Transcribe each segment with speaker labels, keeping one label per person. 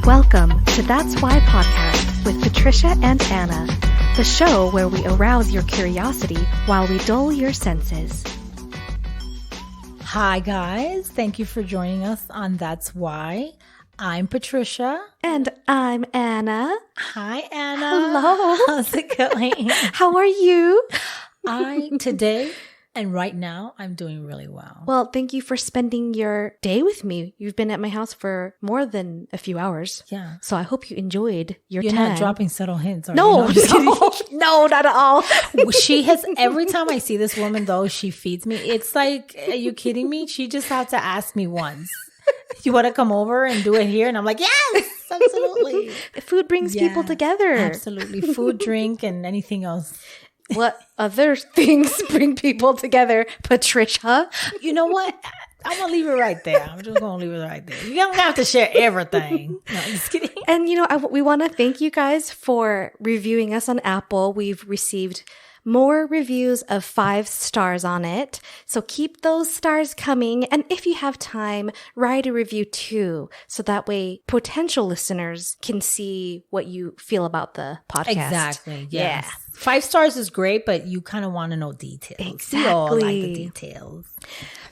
Speaker 1: Welcome to That's Why podcast with Patricia and Anna, the show where we arouse your curiosity while we dull your senses.
Speaker 2: Hi guys, thank you for joining us on That's Why. I'm Patricia.
Speaker 1: And I'm Anna.
Speaker 2: Hi Anna.
Speaker 1: Hello.
Speaker 2: How's it going?
Speaker 1: How are you?
Speaker 2: Today and right now, I'm doing really well.
Speaker 1: Well, thank you for spending your day with me. You've been at my house for more than a few hours.
Speaker 2: Yeah.
Speaker 1: So I hope you enjoyed your
Speaker 2: You're
Speaker 1: time.
Speaker 2: not dropping subtle hints, are
Speaker 1: No,
Speaker 2: you?
Speaker 1: no, not at all.
Speaker 2: She has, every time I see this woman though, she feeds me. It's like, are you kidding me? She just had to ask me once. You want to come over and do it here? And I'm like, yes, absolutely.
Speaker 1: Food brings people together.
Speaker 2: Absolutely. Food, drink, and anything else.
Speaker 1: What other things bring people together, Patricia?
Speaker 2: You know what? I'm going to leave it right there. I'm just going to leave it right there. You don't have to share everything. No, I'm just kidding.
Speaker 1: And, we want to thank you guys for reviewing us on Apple. We've received more reviews of 5 stars on it. So keep those stars coming. And if you have time, write a review too. So that way potential listeners can see what you feel about the podcast.
Speaker 2: Exactly. Yes.
Speaker 1: Yeah.
Speaker 2: 5 stars is great, but you kind of want to know details.
Speaker 1: Exactly.
Speaker 2: We all like the details.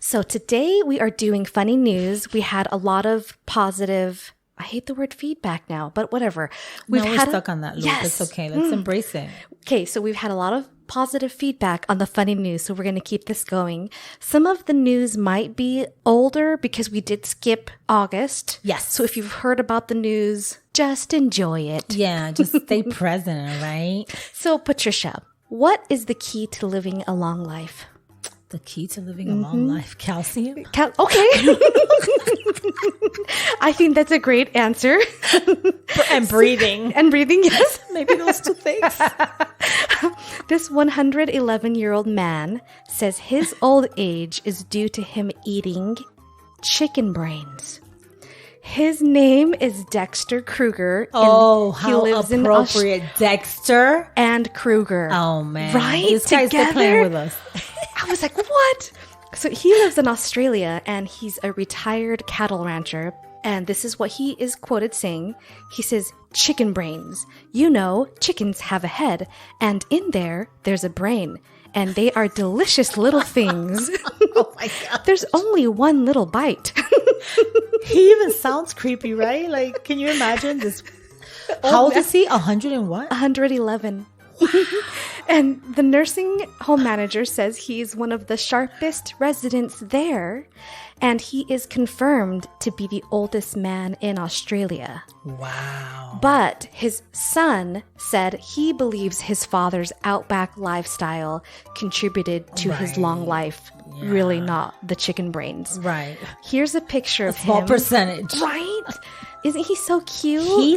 Speaker 1: So today we are doing funny news. We had a lot of positive, I hate the word feedback now, but whatever.
Speaker 2: We're stuck on that loop.
Speaker 1: Yes.
Speaker 2: It's okay. Let's embrace it.
Speaker 1: Okay, so we've had a lot of positive feedback on the funny news, so we're going to keep this going. Some of the news might be older because we did skip August.
Speaker 2: Yes.
Speaker 1: So if you've heard about the news, just enjoy it.
Speaker 2: Yeah, just stay present, all right?
Speaker 1: So Patricia, what is the key to living a long life?
Speaker 2: The key to living a long life, calcium.
Speaker 1: Okay. I think that's a great answer.
Speaker 2: And breathing.
Speaker 1: And breathing, yes.
Speaker 2: Maybe those 2 things.
Speaker 1: This 111-year-old man says his old age is due to him eating chicken brains. His name is Dexter Kruger.
Speaker 2: Oh,
Speaker 1: he
Speaker 2: how
Speaker 1: lives
Speaker 2: appropriate. Dexter
Speaker 1: and Kruger.
Speaker 2: Oh, man.
Speaker 1: Right?
Speaker 2: This guy's still playing with us.
Speaker 1: I was like, what? So he lives in Australia and he's a retired cattle rancher. And this is what he is quoted saying. He says, chicken brains. You know, chickens have a head. And in there, there's a brain. And they are delicious little things.
Speaker 2: Oh, my God.
Speaker 1: There's only one little bite.
Speaker 2: He even sounds creepy, right? Like, can you imagine this? How old is he? 100 and what?
Speaker 1: 111. And the nursing home manager says he's one of the sharpest residents there. And he is confirmed to be the oldest man in Australia.
Speaker 2: Wow.
Speaker 1: But his son said he believes his father's outback lifestyle contributed to his long life. Yeah. Really not the chicken brains.
Speaker 2: Right.
Speaker 1: Here's a picture of him.
Speaker 2: Small percentage.
Speaker 1: Right? Isn't he so cute?
Speaker 2: He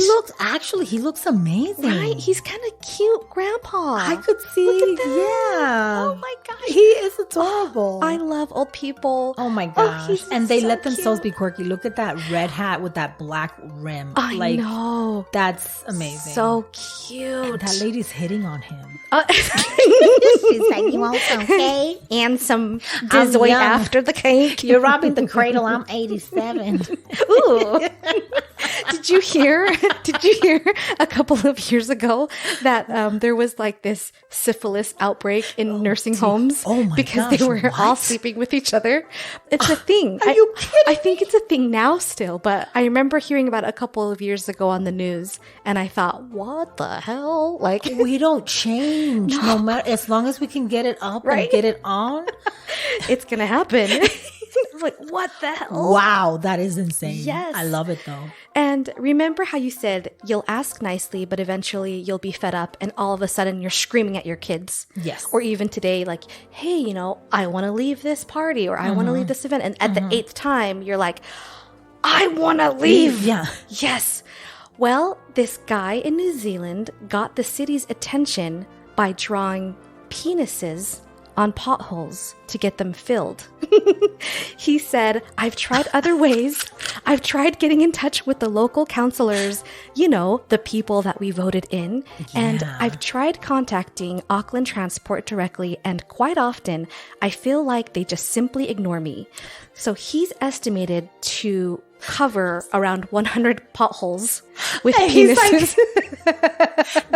Speaker 2: looks amazing.
Speaker 1: Right? He's kind of cute grandpa.
Speaker 2: I could see.
Speaker 1: Look at that.
Speaker 2: Yeah.
Speaker 1: Oh my gosh.
Speaker 2: He is adorable.
Speaker 1: I love old people.
Speaker 2: Oh my gosh.
Speaker 1: And
Speaker 2: they let themselves be quirky. Look at that red hat with that black rim.
Speaker 1: I know.
Speaker 2: That's amazing.
Speaker 1: So cute.
Speaker 2: And that lady's hitting on him.
Speaker 1: She's like, you want some cake? And some dessert after the cake.
Speaker 2: You're robbing the cradle. I'm 87.
Speaker 1: Ooh. Did you hear a couple of years ago that there was like this syphilis outbreak in nursing homes?
Speaker 2: Oh my
Speaker 1: because
Speaker 2: gosh,
Speaker 1: they were
Speaker 2: what?
Speaker 1: all sleeping with each other. It's a thing.
Speaker 2: Are you kidding?
Speaker 1: I think it's a thing now still, but I remember hearing about it a couple of years ago on the news, and I thought, what the hell? Like,
Speaker 2: we don't change no matter, as long as we can get it up and get it on.
Speaker 1: It's gonna happen. I'm like, what the hell?
Speaker 2: Wow, that is insane.
Speaker 1: Yes.
Speaker 2: I love it though.
Speaker 1: And remember how you said you'll ask nicely, but eventually you'll be fed up and all of a sudden you're screaming at your kids.
Speaker 2: Yes.
Speaker 1: Or even today, like, hey, I want to leave this party or I want to leave this event. And at the 8th time, you're like, I want to leave.
Speaker 2: Yeah.
Speaker 1: Yes. Well, this guy in New Zealand got the city's attention by drawing penises on potholes to get them filled. He said, I've tried other ways. I've tried getting in touch with the local counselors, the people that we voted in. Yeah. And I've tried contacting Auckland Transport directly. And quite often, I feel like they just simply ignore me. So he's estimated to cover around 100 potholes with
Speaker 2: And he's
Speaker 1: penises.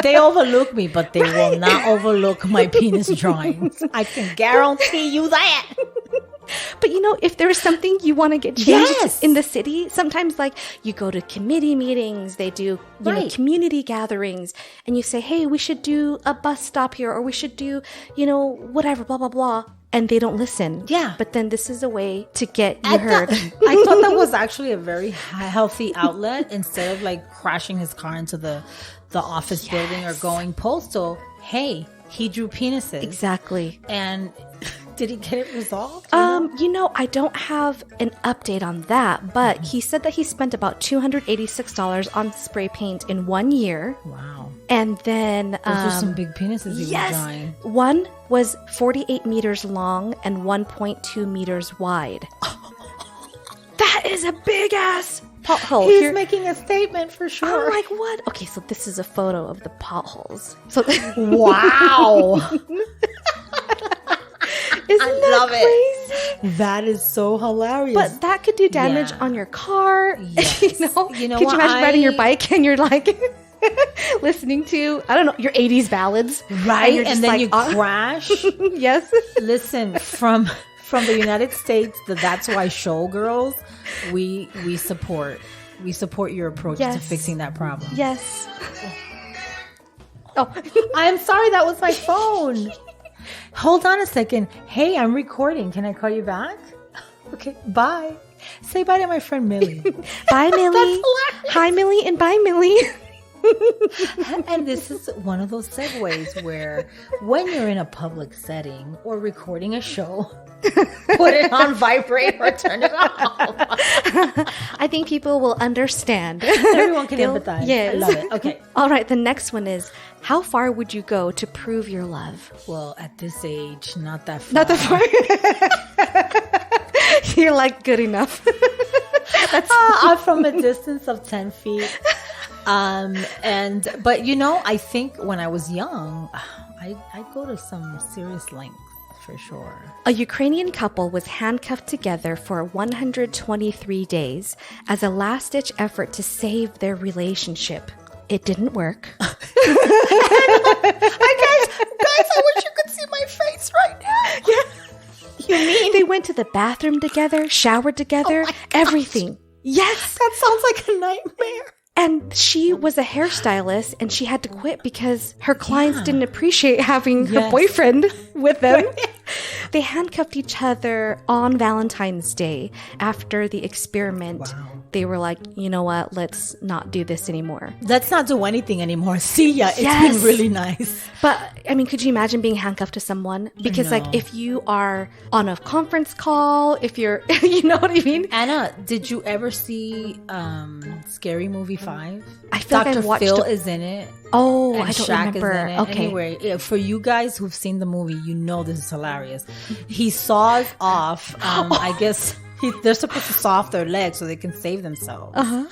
Speaker 2: They overlook me, but they will not overlook my penis drawings. I can guarantee you that.
Speaker 1: But if there's something you want to get changed
Speaker 2: Yes.
Speaker 1: in the city, sometimes like you go to committee meetings, they do
Speaker 2: Right.
Speaker 1: community gatherings, and you say, hey, we should do a bus stop here, or we should do, whatever, blah, blah, blah. And they don't listen.
Speaker 2: Yeah.
Speaker 1: But then this is a way to get you heard.
Speaker 2: I thought that was actually a very healthy outlet instead of like crashing his car into the office building or going postal. Hey, he drew penises.
Speaker 1: Exactly.
Speaker 2: And did he get it resolved?
Speaker 1: I don't have an update on that, but he said that he spent about $286 on spray paint in 1 year.
Speaker 2: Wow.
Speaker 1: And then
Speaker 2: Those are some big penises he was drawing.
Speaker 1: One was 48 meters long and 1.2 meters wide. That is a big ass pothole.
Speaker 2: He's making a statement for sure.
Speaker 1: I'm like, what? Okay, so this is a photo of the potholes. So
Speaker 2: Wow.
Speaker 1: Isn't that crazy?
Speaker 2: That is so hilarious.
Speaker 1: But that could do damage
Speaker 2: Yeah.
Speaker 1: on your car.
Speaker 2: Yes.
Speaker 1: You
Speaker 2: You know
Speaker 1: could you
Speaker 2: what?
Speaker 1: imagine riding your bike and you're like listening to, I don't know, your 80s ballads.
Speaker 2: right,
Speaker 1: you're just
Speaker 2: and then
Speaker 1: like,
Speaker 2: you crash.
Speaker 1: Yes.
Speaker 2: Listen, from the United States, That's Why Showgirls, we support your approach to
Speaker 1: Yes.
Speaker 2: fixing that problem.
Speaker 1: Yes. Oh,
Speaker 2: I'm sorry, that was my phone. Hold on a second. Hey, I'm recording. Can I call you back? Okay, bye. Say bye to my friend Millie.
Speaker 1: bye, Millie.
Speaker 2: hilarious.
Speaker 1: Hi, Millie, and bye, Millie.
Speaker 2: And this is one of those segues where when you're in a public setting or recording a show, put it on vibrate or turn it off.
Speaker 1: I think people will understand.
Speaker 2: Everyone can empathize.
Speaker 1: Yes.
Speaker 2: I love it. Okay.
Speaker 1: All right, the next one is, how far would you go to prove your love?
Speaker 2: Well, at this age, not that far.
Speaker 1: Not that far. You're like, good enough.
Speaker 2: I'm from a distance of 10 feet. But I think when I was young, I go to some serious lengths for sure.
Speaker 1: A Ukrainian couple was handcuffed together for 123 days as a last-ditch effort to save their relationship. It didn't work.
Speaker 2: Guys, I wish you could see my face right now.
Speaker 1: Yeah. You mean? They went to the bathroom together, showered together, everything. Yes.
Speaker 2: That sounds like a nightmare.
Speaker 1: And she was a hairstylist and she had to quit because her clients didn't appreciate having her boyfriend with them. They handcuffed each other on Valentine's Day after the experiment.
Speaker 2: Wow.
Speaker 1: They were like, you know what? Let's not do this anymore.
Speaker 2: Let's not do anything anymore. See ya. It's
Speaker 1: Yes.
Speaker 2: been really nice.
Speaker 1: But I mean, could you imagine being handcuffed to someone? Because like if you are on a conference call, if you're, you know what I mean?
Speaker 2: Anna, did you ever see Scary Movie 5?
Speaker 1: I feel like
Speaker 2: Dr.
Speaker 1: I've watched
Speaker 2: Phil
Speaker 1: it.
Speaker 2: is in it.
Speaker 1: Oh,
Speaker 2: And
Speaker 1: I don't
Speaker 2: Shaq
Speaker 1: remember.
Speaker 2: is in it.
Speaker 1: Okay.
Speaker 2: Anyway, for you guys who've seen the movie, you know this is hilarious. He saws off, I guess they're supposed to saw off their legs so they can save themselves.
Speaker 1: Uh-huh.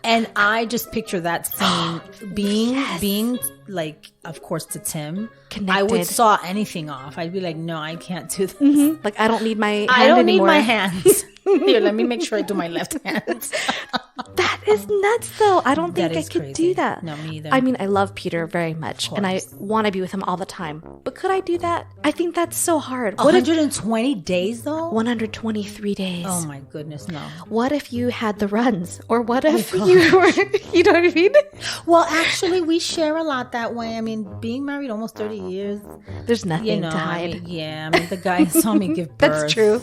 Speaker 2: And I just picture that scene being like, of course, to Tim. I would
Speaker 1: Connected.
Speaker 2: saw anything off. I'd be like, no, I can't do this.
Speaker 1: Mhm. Like I don't need my hand
Speaker 2: I don't
Speaker 1: anymore.
Speaker 2: need my hands. Here, let me make sure I do my left hand.
Speaker 1: That is nuts, though. I don't think
Speaker 2: That
Speaker 1: I
Speaker 2: is
Speaker 1: could
Speaker 2: crazy.
Speaker 1: do that.
Speaker 2: No, me either.
Speaker 1: I mean, I love Peter very much, and I
Speaker 2: course.
Speaker 1: want to be with him all the time. But could I do that? I think that's so hard. What if
Speaker 2: 120 days though?
Speaker 1: 123 days?
Speaker 2: Oh my goodness, no.
Speaker 1: What if you had the runs? Or what if
Speaker 2: God.
Speaker 1: you were, you know what I mean?
Speaker 2: Well, actually, we share a lot that way. I mean, being married almost 30 years,
Speaker 1: There's nothing
Speaker 2: you know,
Speaker 1: to hide.
Speaker 2: I mean, the guy saw me give birth.
Speaker 1: That's true.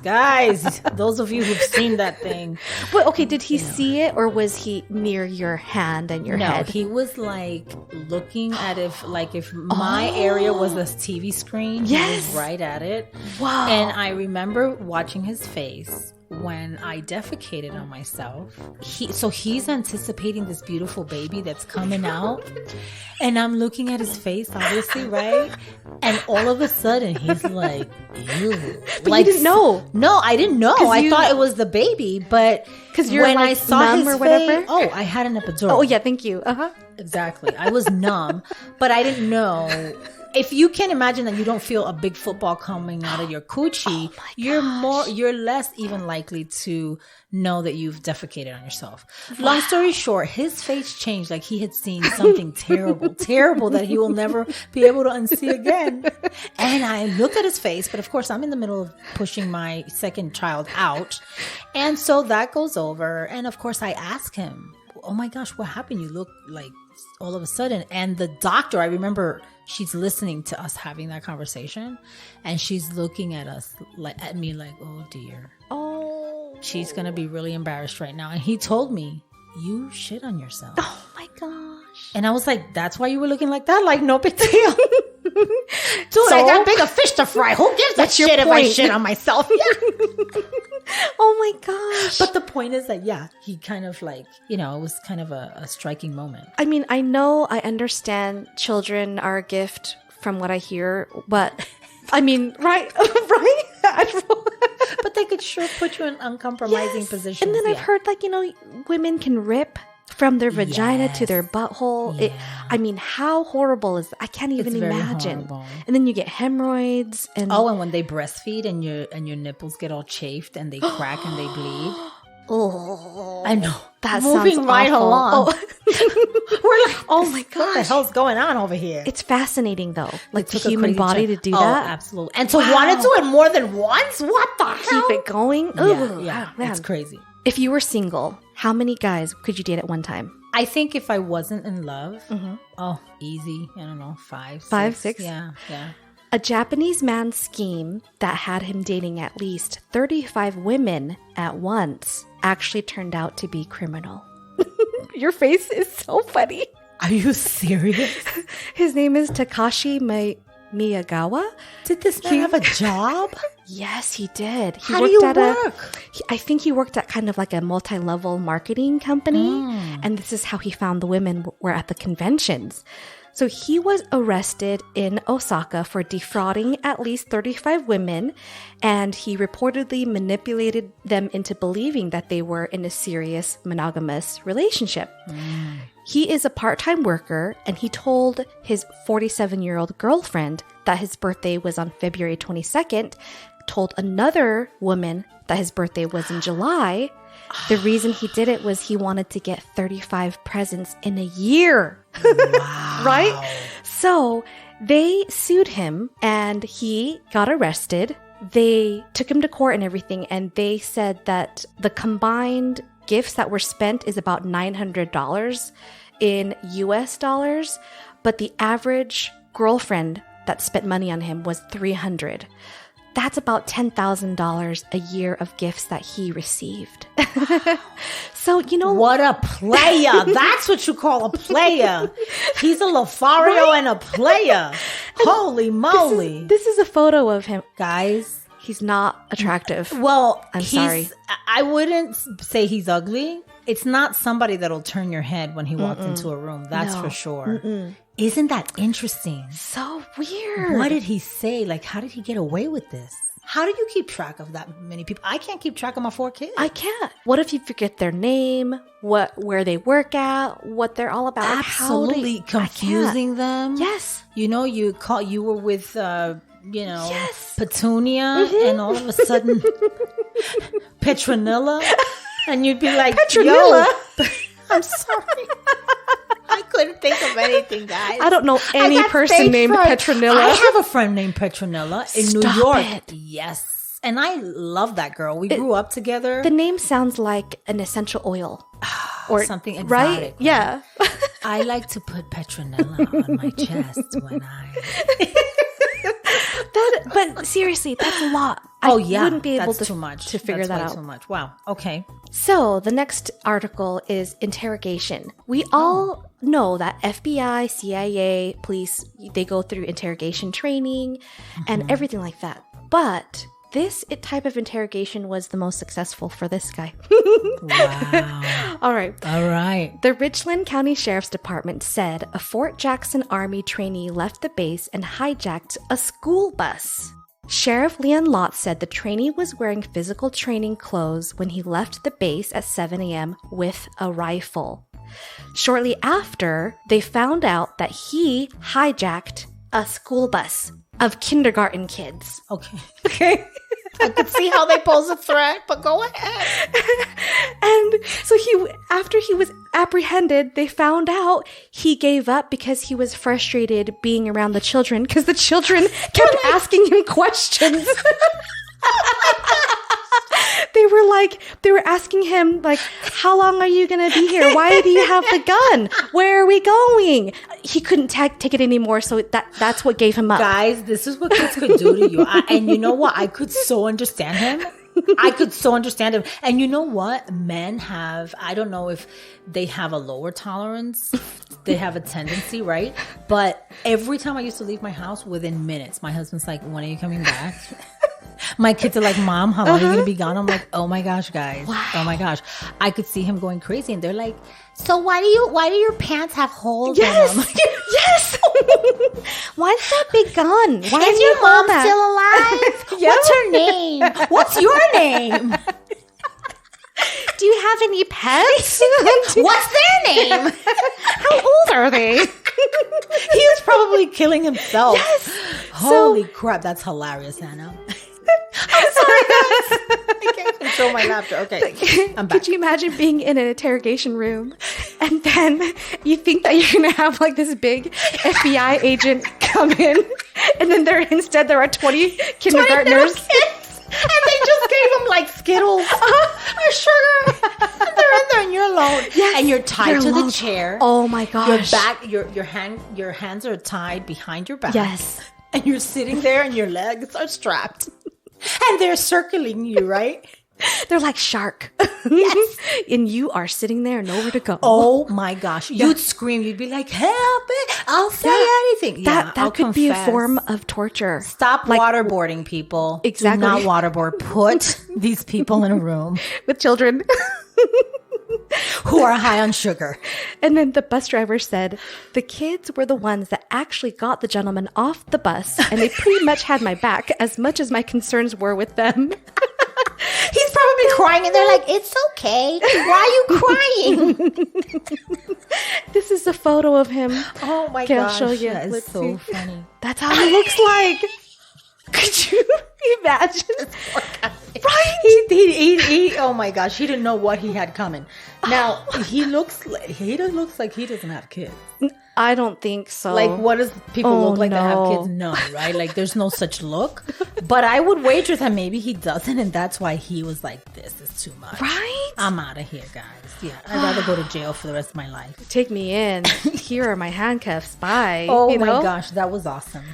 Speaker 2: Guys, those of you who've seen that thing.
Speaker 1: Well, okay, did he see it, or was he near your hand and your
Speaker 2: No,
Speaker 1: head?
Speaker 2: he was like looking at if my area was this TV screen. He
Speaker 1: Yes.
Speaker 2: was right at it.
Speaker 1: Wow.
Speaker 2: And I remember watching his face when I defecated on myself. He's anticipating this beautiful baby that's coming out. And I'm looking at his face, obviously, right? And all of a sudden, he's like, ew.
Speaker 1: But you didn't know.
Speaker 2: No, I didn't know.
Speaker 1: 'Cause
Speaker 2: I thought it was the baby, but
Speaker 1: 'Cause you're,
Speaker 2: when
Speaker 1: like,
Speaker 2: I saw
Speaker 1: numb
Speaker 2: his
Speaker 1: or whatever?
Speaker 2: face, I had an epidural.
Speaker 1: Oh, yeah, thank you. Uh-huh.
Speaker 2: Exactly. I was numb, but I didn't know if you can imagine that you don't feel a big football coming out of your coochie, you're less even likely to know that you've defecated on yourself. Wow. Long story short, his face changed like he had seen something terrible that he will never be able to unsee again. And I looked at his face, but of course I'm in the middle of pushing my second child out. And so that goes over. And of course I ask him, oh my gosh, what happened? You look like all of a sudden. And the doctor, I remember she's listening to us having that conversation and she's looking at us at me like, oh dear. Oh. She's going to be really embarrassed right now. And he told me, you shit on yourself.
Speaker 1: Oh my gosh.
Speaker 2: And I was like, that's why you were looking like that? Like, no big deal. Dude, I got bigger fish to fry. Who gives a shit if I shit on myself? Yeah.
Speaker 1: Oh my gosh.
Speaker 2: But the point is that, yeah, he kind of like, it was kind of a striking moment.
Speaker 1: I mean, I understand children are a gift from what I hear, but I mean, right?
Speaker 2: But they could sure put you in uncompromising positions.
Speaker 1: And then I've heard women can rip from their vagina to their butthole.
Speaker 2: Yeah.
Speaker 1: I mean, how horrible is that? I can't even imagine. Horrible. And then you get hemorrhoids. And
Speaker 2: when they breastfeed and your nipples get all chafed and they crack and they bleed.
Speaker 1: Oh,
Speaker 2: I know.
Speaker 1: That
Speaker 2: moving
Speaker 1: sounds
Speaker 2: right
Speaker 1: awful.
Speaker 2: along.
Speaker 1: We're like, oh my gosh,
Speaker 2: what the hell's going on over here?
Speaker 1: It's fascinating though, like the human body to do that.
Speaker 2: Absolutely, and to want to do it more than once. What the hell?
Speaker 1: Keep it going.
Speaker 2: Yeah, it's crazy.
Speaker 1: If you were single, how many guys could you date at one time?
Speaker 2: I think if I wasn't in love, easy. I don't know, 5,
Speaker 1: 6.
Speaker 2: Yeah.
Speaker 1: A Japanese man's scheme that had him dating at least 35 women at once actually turned out to be criminal. Your face is so funny.
Speaker 2: Are you serious?
Speaker 1: His name is Takashi Miyagawa.
Speaker 2: Did this man have a job?
Speaker 1: Yes, he did.
Speaker 2: How do you work?
Speaker 1: I think he worked at kind of like a multi-level marketing company. And this is how he found the women were at the conventions. So he was arrested in Osaka for defrauding at least 35 women, and he reportedly manipulated them into believing that they were in a serious monogamous relationship. He is a part-time worker, and he told his 47-year-old girlfriend that his birthday was on February 22nd, told another woman that his birthday was in July. The reason he did it was he wanted to get 35 presents in a year.
Speaker 2: Wow.
Speaker 1: Right? So they sued him and he got arrested. They took him to court and everything. And they said that the combined gifts that were spent is about $900 in US dollars. But the average girlfriend that spent money on him was $300. That's about $10,000 a year of gifts that he received. So,
Speaker 2: what a player. That's what you call a player. He's a Lothario and a player. Holy moly.
Speaker 1: This is a photo of him.
Speaker 2: Guys,
Speaker 1: he's not attractive.
Speaker 2: Well,
Speaker 1: I'm sorry.
Speaker 2: I wouldn't say he's ugly. It's not somebody that'll turn your head when he walks into a room. That's for sure. Isn't that interesting?
Speaker 1: So weird.
Speaker 2: What did he say? Like, how did he get away with this? How do you keep track of that many people? I can't keep track of my 4 kids.
Speaker 1: I can't. What if you forget their name, where they work at, what they're all about?
Speaker 2: Absolutely confusing them.
Speaker 1: Yes.
Speaker 2: You were with, Petunia, and all of a sudden, Petronilla, and you'd be like,
Speaker 1: Petronilla?
Speaker 2: Yo, I'm sorry. I couldn't think of anything, guys.
Speaker 1: I don't know any person named Petronilla.
Speaker 2: I have a friend named Petronilla in New York.
Speaker 1: It.
Speaker 2: Yes. And I love that girl. We grew up together.
Speaker 1: The name sounds like an essential oil.
Speaker 2: Or something exotic.
Speaker 1: Right? Yeah.
Speaker 2: I like to put Petronilla on my chest when I...
Speaker 1: But seriously, that's a lot.
Speaker 2: I
Speaker 1: wouldn't be able
Speaker 2: to
Speaker 1: figure that out.
Speaker 2: Too much. Wow. Okay.
Speaker 1: So the next article is interrogation. We all know that FBI, CIA, police, they go through interrogation training and everything like that. But this type of interrogation was the most successful for this guy.
Speaker 2: Wow.
Speaker 1: All right.
Speaker 2: The
Speaker 1: Richland County Sheriff's Department said a Fort Jackson Army trainee left the base and hijacked a school bus. Sheriff Leon Lott said the trainee was wearing physical training clothes when he left the base at 7 a.m. with a rifle. Shortly after, they found out that he hijacked a school bus of kindergarten kids.
Speaker 2: Okay. I could see how they pose a threat, but go ahead.
Speaker 1: And so after he was apprehended, they found out he gave up because he was frustrated being around the children because the children kept asking him questions. They were asking him, like, how long are you going to be here? Why do you have the gun? Where are we going? He couldn't take it anymore, so that's what gave him up.
Speaker 2: Guys, this is what kids could do to you. And you know what? I could so understand him. And you know what? Men have, I don't know if they have a lower tolerance. They have a tendency, right? But every time I used to leave my house, within minutes, my husband's like, when are you coming back? My kids are like, Mom, how long are you going to be gone? I'm like, oh my gosh, guys. Wow. Oh my gosh. I could see him going crazy. And they're like, so why do your pants have holes in them?
Speaker 1: Yes. Why is that big gun? Why
Speaker 2: is your mom still alive?
Speaker 1: Yep.
Speaker 2: What's her name? What's your name?
Speaker 1: Do you have any pets?
Speaker 2: What's their name?
Speaker 1: How old are they?
Speaker 2: He was probably killing himself.
Speaker 1: Yes.
Speaker 2: Holy crap. That's hilarious, Anna. I'm sorry, guys. I can't control my laughter. Okay, I'm back.
Speaker 1: Could you imagine being in an interrogation room and then you think that you're going to have like this big FBI agent come in and then there are 20 kindergartners.
Speaker 2: And they just gave them like Skittles or sugar. And they're in there and you're alone.
Speaker 1: Yes,
Speaker 2: and you're tied to the chair.
Speaker 1: Oh my gosh.
Speaker 2: Your hands are tied behind your back.
Speaker 1: Yes.
Speaker 2: And you're sitting there and your legs are strapped. And they're circling you, right?
Speaker 1: They're like shark.
Speaker 2: Yes.
Speaker 1: And you are sitting there, nowhere to go.
Speaker 2: Oh my gosh. You'd scream. You'd be like, help it. I'll say anything.
Speaker 1: That
Speaker 2: I'll
Speaker 1: could be a form of torture.
Speaker 2: Stop waterboarding people.
Speaker 1: Exactly.
Speaker 2: Do not waterboard. Put these people in a room.
Speaker 1: With children.
Speaker 2: Who are high on sugar.
Speaker 1: And then the bus driver said, the kids were the ones that actually got the gentleman off the bus, and they pretty much had my back as much as my concerns were with them.
Speaker 2: He's probably crying, and they're like, it's okay. Why are you crying?
Speaker 1: This is a photo of him.
Speaker 2: Oh my
Speaker 1: Can
Speaker 2: gosh.
Speaker 1: I show you?
Speaker 2: That is
Speaker 1: Let's
Speaker 2: so
Speaker 1: see.
Speaker 2: funny.
Speaker 1: That's how he looks like. Could you imagine?
Speaker 2: Right? He oh my gosh, he didn't know what he had coming. Now, he looks like he doesn't have kids.
Speaker 1: I don't think so.
Speaker 2: Like, what does people look like that have kids? No, right? Like, there's no such look. But I would wager that maybe he doesn't, and that's why he was like, this is too much.
Speaker 1: Right?
Speaker 2: I'm out of here, guys. Yeah, I'd rather go to jail for the rest of my life.
Speaker 1: Take me in. Here are my handcuffs. Bye.
Speaker 2: Oh my gosh, that was awesome.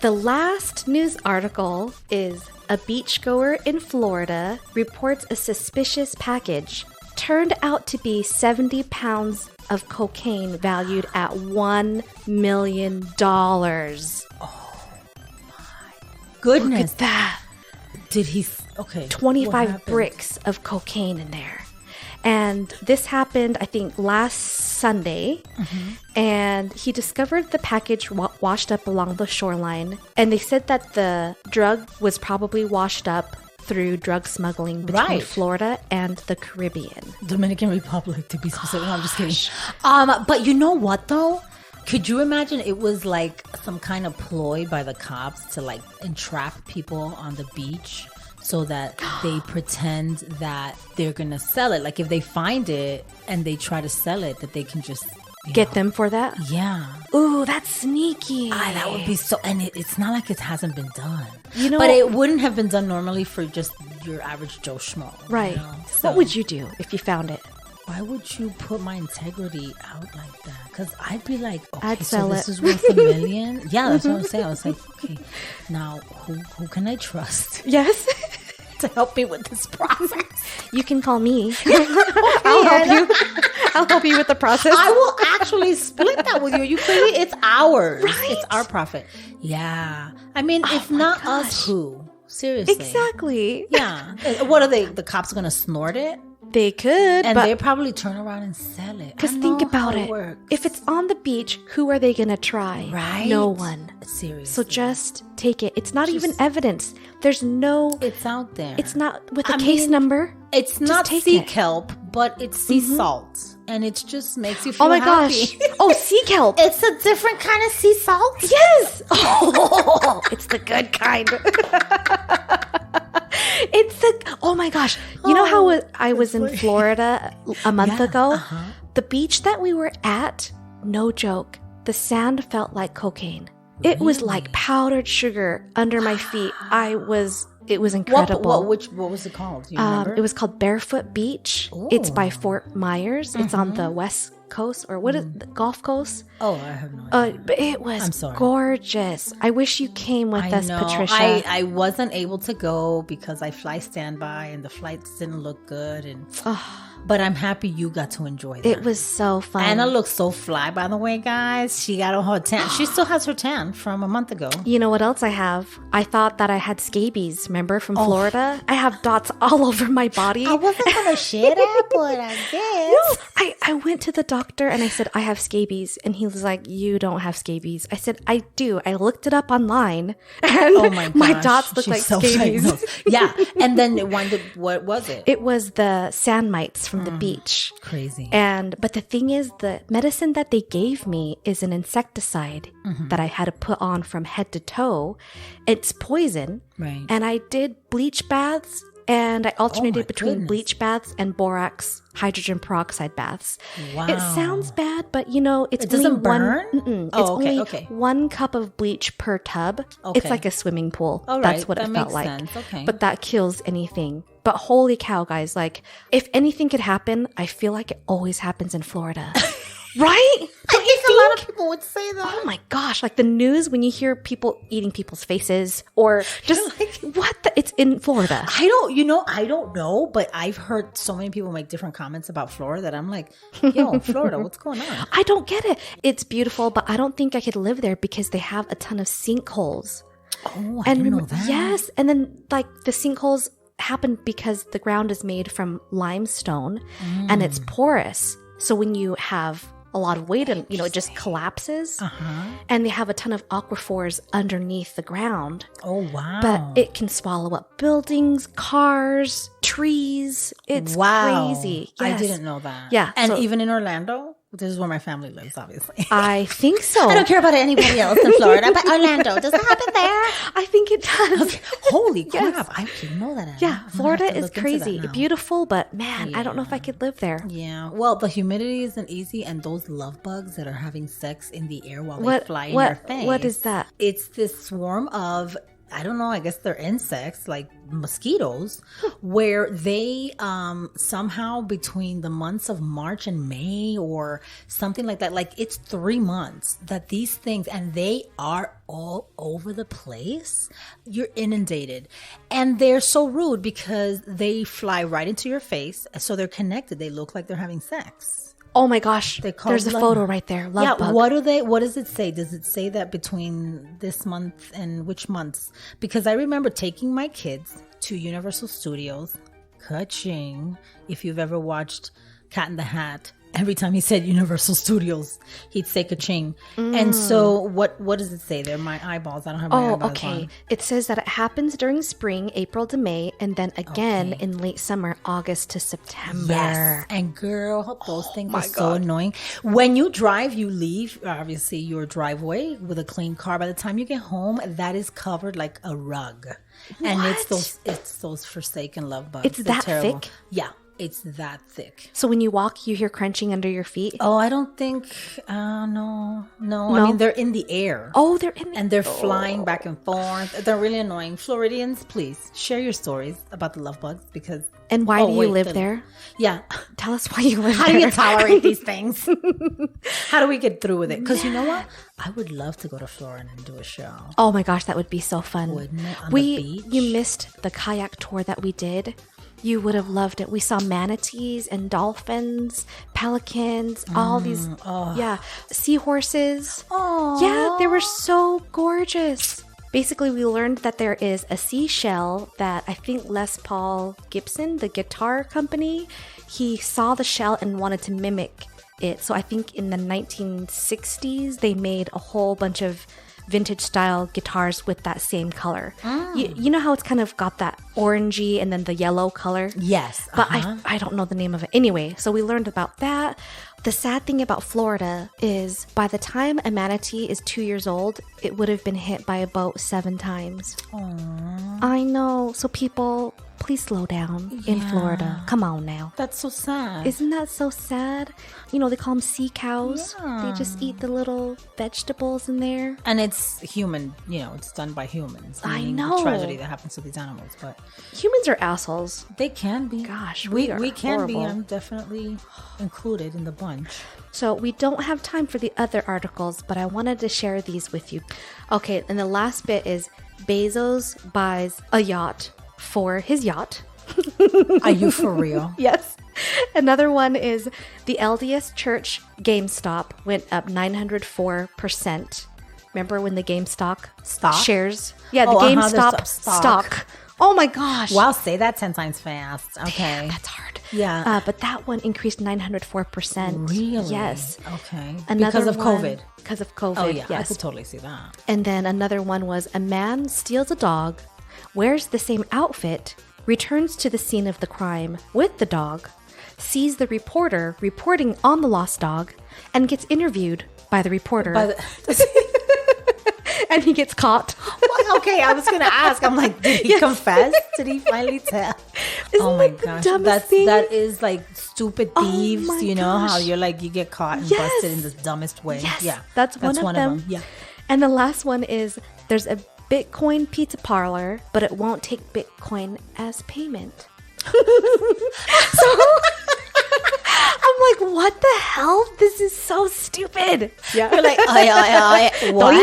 Speaker 1: The last news article is a beachgoer in Florida reports a suspicious package. Turned out to be 70 pounds of cocaine valued at $1 million.
Speaker 2: Oh my goodness.
Speaker 1: Look at that.
Speaker 2: Did he? Okay.
Speaker 1: 25 bricks of cocaine in there. And this happened, I think, last Sunday. Mm-hmm. And he discovered the package washed up along the shoreline. And they said that the drug was probably washed up through drug smuggling between Florida and the Caribbean.
Speaker 2: Dominican Republic, to be specific. No, I'm just kidding. But you know what, though? Could you imagine it was like some kind of ploy by the cops to like entrap people on the beach so that they pretend that they're going to sell it? Like if they find it and they try to sell it, that they can just...
Speaker 1: Get them for that?
Speaker 2: Yeah.
Speaker 1: Ooh, that's sneaky.
Speaker 2: That would be so... And it's not like it hasn't been done.
Speaker 1: You know,
Speaker 2: but it wouldn't have been done normally for just your average Joe Schmo.
Speaker 1: Right.
Speaker 2: You know? So,
Speaker 1: what would you do if you found it?
Speaker 2: Why would you put my integrity out like that? Because I'd be like, okay,
Speaker 1: I'd sell
Speaker 2: this
Speaker 1: it.
Speaker 2: is worth $1 million? Yeah, that's what I'm saying. I was like, okay, now who can I trust?
Speaker 1: Yes.
Speaker 2: To help me with this process.
Speaker 1: You can call me. I'll help you. I'll help you with the process.
Speaker 2: I will actually split that with you. You crazy? It's ours.
Speaker 1: Right?
Speaker 2: It's our profit. Yeah. I mean, if not us, who? Seriously.
Speaker 1: Exactly.
Speaker 2: Yeah. What are they? The cops going to snort it?
Speaker 1: They could,
Speaker 2: And
Speaker 1: but
Speaker 2: they probably turn around and sell it.
Speaker 1: because think about it. If it's on the beach, who are they going to try?
Speaker 2: Right?
Speaker 1: No one.
Speaker 2: Seriously.
Speaker 1: So just take it. It's not even evidence. There's no...
Speaker 2: It's out there.
Speaker 1: It's not with a case number.
Speaker 2: It's not
Speaker 1: take
Speaker 2: sea
Speaker 1: it.
Speaker 2: kelp, but it's sea salt. And it just makes you feel
Speaker 1: Oh my
Speaker 2: happy.
Speaker 1: gosh. Oh, sea kelp.
Speaker 2: It's a different kind of sea salt?
Speaker 1: Yes. Oh, it's the good kind. It's the... Oh my gosh. You know how I was in Florida a month ago?
Speaker 2: Uh-huh.
Speaker 1: The beach that we were at, no joke, the sand felt like cocaine. It was like powdered sugar under my feet. It was incredible.
Speaker 2: What was it called? Do you remember?
Speaker 1: It was called Barefoot Beach.
Speaker 2: Ooh.
Speaker 1: It's by Fort Myers. It's on the west coast, or what is the Gulf Coast?
Speaker 2: Oh, I have no idea.
Speaker 1: But it was gorgeous. I wish you came with us,
Speaker 2: know.
Speaker 1: Patricia.
Speaker 2: I wasn't able to go because I fly standby and the flights didn't look good. But I'm happy you got to enjoy that.
Speaker 1: It was so fun.
Speaker 2: Anna looks so fly, by the way, guys. She got on her tan. She still has her tan from a month ago.
Speaker 1: You know what else I have? I thought that I had scabies, remember, from Florida? I have dots all over my body.
Speaker 2: I wasn't going to share that, but I guess.
Speaker 1: No, I went to the doctor and I said, I have scabies. And he was like, you don't have scabies. I said, I do. I looked it up online and my dots look like scabies.
Speaker 2: Yeah. And then what was it?
Speaker 1: It was the sand mites from the beach.
Speaker 2: Crazy.
Speaker 1: But the thing is, the medicine that they gave me is an insecticide that I had to put on from head to toe. It's poison.
Speaker 2: Right.
Speaker 1: And I did bleach baths, and I alternated between bleach baths and borax hydrogen peroxide baths.
Speaker 2: Wow.
Speaker 1: It sounds bad, but it's
Speaker 2: it doesn't burn?
Speaker 1: It's only 1 cup of bleach per tub.
Speaker 2: Okay.
Speaker 1: It's like a swimming pool.
Speaker 2: All
Speaker 1: That's
Speaker 2: right.
Speaker 1: what
Speaker 2: That
Speaker 1: it felt
Speaker 2: makes
Speaker 1: like.
Speaker 2: sense. Okay.
Speaker 1: But that kills anything. But holy cow, guys, like, if anything could happen, I feel like it always happens in Florida. Right?
Speaker 2: I think a lot of people would say that.
Speaker 1: Oh my gosh, like the news, when you hear people eating people's faces or just like, it's in Florida.
Speaker 2: I don't know, but I've heard so many people make different comments about Florida that I'm like, yo, Florida, what's going on?
Speaker 1: I don't get it. It's beautiful, but I don't think I could live there because they have a ton of sinkholes.
Speaker 2: Oh, I didn't know that.
Speaker 1: Yes, and then like the sinkholes happen because the ground is made from limestone and it's porous. So when you have a lot of weight and it just collapses, and they have a ton of aquifers underneath the ground.
Speaker 2: Oh wow.
Speaker 1: But it can swallow up buildings, cars, trees. It's crazy. Yes.
Speaker 2: I didn't know that.
Speaker 1: Yeah.
Speaker 2: And even in Orlando, this is where my family lives, obviously.
Speaker 1: I think so.
Speaker 2: I don't care about anybody else in Florida, but Orlando, does it happen there?
Speaker 1: I think it does.
Speaker 2: Okay. Holy crap. I didn't know that.
Speaker 1: Yeah, Florida is crazy. Beautiful, but man, I don't know if I could live there.
Speaker 2: Yeah. Well, the humidity isn't easy, and those love bugs that are having sex in the air while they fly in your face.
Speaker 1: What is that?
Speaker 2: It's this swarm of, I don't know, I guess they're insects like mosquitoes, where they somehow between the months of March and May or something like that, like it's 3 months that these things, and they are all over the place. You're inundated, and they're so rude because they fly right into your face, so they're connected. They look like they're having sex.
Speaker 1: Oh my gosh, there's a photo right there. Love bug.
Speaker 2: What does it say? Does it say that between this month and which months? Because I remember taking my kids to Universal Studios. Ka-ching. If you've ever watched Cat in the Hat, every time he said Universal Studios, he'd say ka-ching. And so what does it say there? My eyeballs. I don't have my eyeballs on.
Speaker 1: It says that it happens during spring, April to May, and then again in late summer, August to September.
Speaker 2: Yes. And girl, those things are so annoying. When you drive, you leave, obviously, your driveway with a clean car. By the time you get home, that is covered like a rug. What? And it's those forsaken love bugs.
Speaker 1: It's that
Speaker 2: terrible.
Speaker 1: thick?
Speaker 2: Yeah. It's that thick.
Speaker 1: So when you walk, you hear crunching under your feet?
Speaker 2: Oh, I don't think, no. I mean, they're in the air.
Speaker 1: Oh, they're in the air.
Speaker 2: And they're flying back and forth. They're really annoying. Floridians, please share your stories about the love bugs because...
Speaker 1: And why do you live there?
Speaker 2: Yeah.
Speaker 1: Tell us why you live there.
Speaker 2: How do you tolerate these things? How do we get through with it? Because you know what? I would love to go to Florida and do a show.
Speaker 1: Oh my gosh, that would be so fun.
Speaker 2: Wouldn't it? On the beach?
Speaker 1: You missed the kayak tour that we did. You would have loved it. We saw manatees and dolphins, pelicans, all these, seahorses.
Speaker 2: Oh,
Speaker 1: yeah, they were so gorgeous. Basically, we learned that there is a seashell that I think Les Paul Gibson, the guitar company, he saw the shell and wanted to mimic it. So I think in the 1960s, they made a whole bunch of vintage style guitars with that same color. You know how it's kind of got that orangey and then the yellow color?
Speaker 2: Yes.
Speaker 1: But I don't know the name of it. Anyway, so we learned about that. The sad thing about Florida is by the time a manatee is 2 years old, it would have been hit by a boat 7 times.
Speaker 2: Aww.
Speaker 1: I know. So people, please slow down in Florida. Come on now.
Speaker 2: That's so sad.
Speaker 1: Isn't that so sad? You know, they call them sea cows.
Speaker 2: Yeah.
Speaker 1: They just eat the little vegetables in there.
Speaker 2: And it's human, it's done by humans.
Speaker 1: I
Speaker 2: meaning
Speaker 1: know.
Speaker 2: The tragedy that happens to these animals, but
Speaker 1: Humans are assholes.
Speaker 2: they can be.
Speaker 1: Gosh,
Speaker 2: we
Speaker 1: are
Speaker 2: can be.
Speaker 1: horrible.
Speaker 2: I'm definitely included in the bunch.
Speaker 1: So we don't have time for the other articles, but I wanted to share these with you. Okay, and the last bit is Bezos buys a yacht for his yacht.
Speaker 2: Are you for real?
Speaker 1: Yes. Another one is the LDS Church GameStop went up 904%. Remember when the GameStop shares? Yeah, the GameStop stock. Oh my gosh.
Speaker 2: Wow, say that 10 times fast. Okay.
Speaker 1: Damn, that's hard.
Speaker 2: Yeah.
Speaker 1: But that one increased 904%.
Speaker 2: Really?
Speaker 1: Yes.
Speaker 2: Okay.
Speaker 1: Another
Speaker 2: because of
Speaker 1: one-
Speaker 2: COVID.
Speaker 1: Because of COVID.
Speaker 2: Oh, yeah. I
Speaker 1: Yes.
Speaker 2: could totally see that.
Speaker 1: And then another one was a man steals a dog, wears the same outfit, returns to the scene of the crime with the dog, sees the reporter reporting on the lost dog, and gets interviewed by the reporter. And he gets caught.
Speaker 2: Well, okay, I was going to ask. I'm like, did he confess? Did he finally tell?
Speaker 1: Isn't that the dumbest thing?
Speaker 2: That is like stupid thieves.
Speaker 1: my
Speaker 2: You know how
Speaker 1: gosh.
Speaker 2: you're like, you get caught and
Speaker 1: Yes.
Speaker 2: busted in the dumbest way.
Speaker 1: Yes,
Speaker 2: Yeah,
Speaker 1: that's one of them.
Speaker 2: Yeah.
Speaker 1: And the last one is there's a Bitcoin pizza parlor, but it won't take Bitcoin as payment. So I'm like, what the hell? This is so stupid.
Speaker 2: Yeah. You're like, what?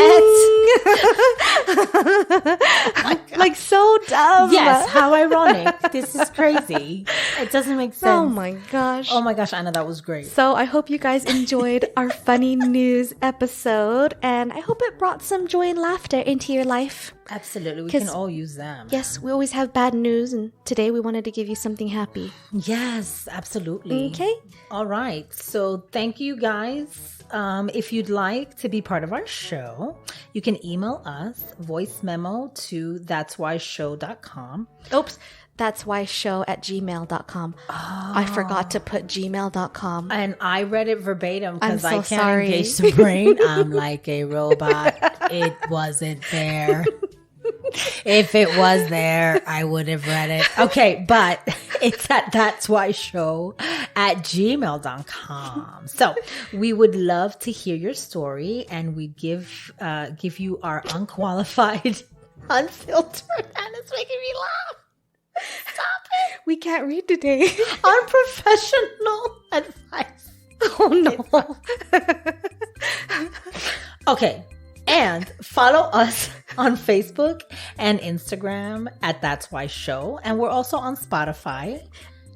Speaker 1: Like so dumb.
Speaker 2: Yes, how ironic. This is crazy. It doesn't make sense.
Speaker 1: Oh my gosh.
Speaker 2: Oh my gosh, Anna, that was great.
Speaker 1: So I hope you guys enjoyed our funny news episode, and I hope it brought some joy and laughter into your life.
Speaker 2: Absolutely. We
Speaker 1: 'Cause-
Speaker 2: can all use them.
Speaker 1: Yes, we always have bad news, and today we wanted to give you something happy.
Speaker 2: Yes, absolutely.
Speaker 1: Okay.
Speaker 2: All right. So thank you guys. If you'd like to be part of our show, you can email us voice memo to that'swhyshow.com.
Speaker 1: Oops. That's why show@gmail.com. I forgot to put gmail.com.
Speaker 2: And I read it verbatim because
Speaker 1: I'm so
Speaker 2: I can't
Speaker 1: sorry.
Speaker 2: engage the brain. I'm like a robot. It wasn't there. If it was there, I would have read it. Okay, but it's at that'swhyshow@gmail.com. So we would love to hear your story, and we give you our unqualified, unfiltered, and it's making me laugh. Stop it.
Speaker 1: We can't read today.
Speaker 2: Unprofessional advice.
Speaker 1: Oh no.
Speaker 2: Okay. And follow us on Facebook and Instagram at That's Why Show. And we're also on Spotify,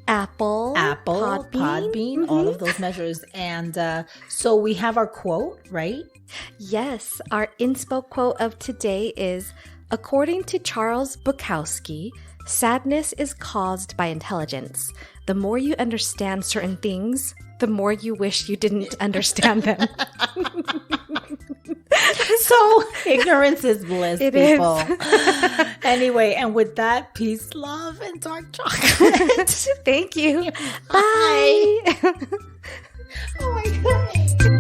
Speaker 1: Apple,
Speaker 2: Podbean, all of those measures. And so we have our quote, right?
Speaker 1: Yes, our inspo quote of today is, according to Charles Bukowski, sadness is caused by intelligence. The more you understand certain things, the more you wish you didn't understand them.
Speaker 2: So ignorance is bliss,
Speaker 1: It
Speaker 2: people.
Speaker 1: is.
Speaker 2: Anyway, and with that, peace, love, and dark chocolate.
Speaker 1: Thank you.
Speaker 2: Bye.
Speaker 1: Bye.
Speaker 2: Oh my God.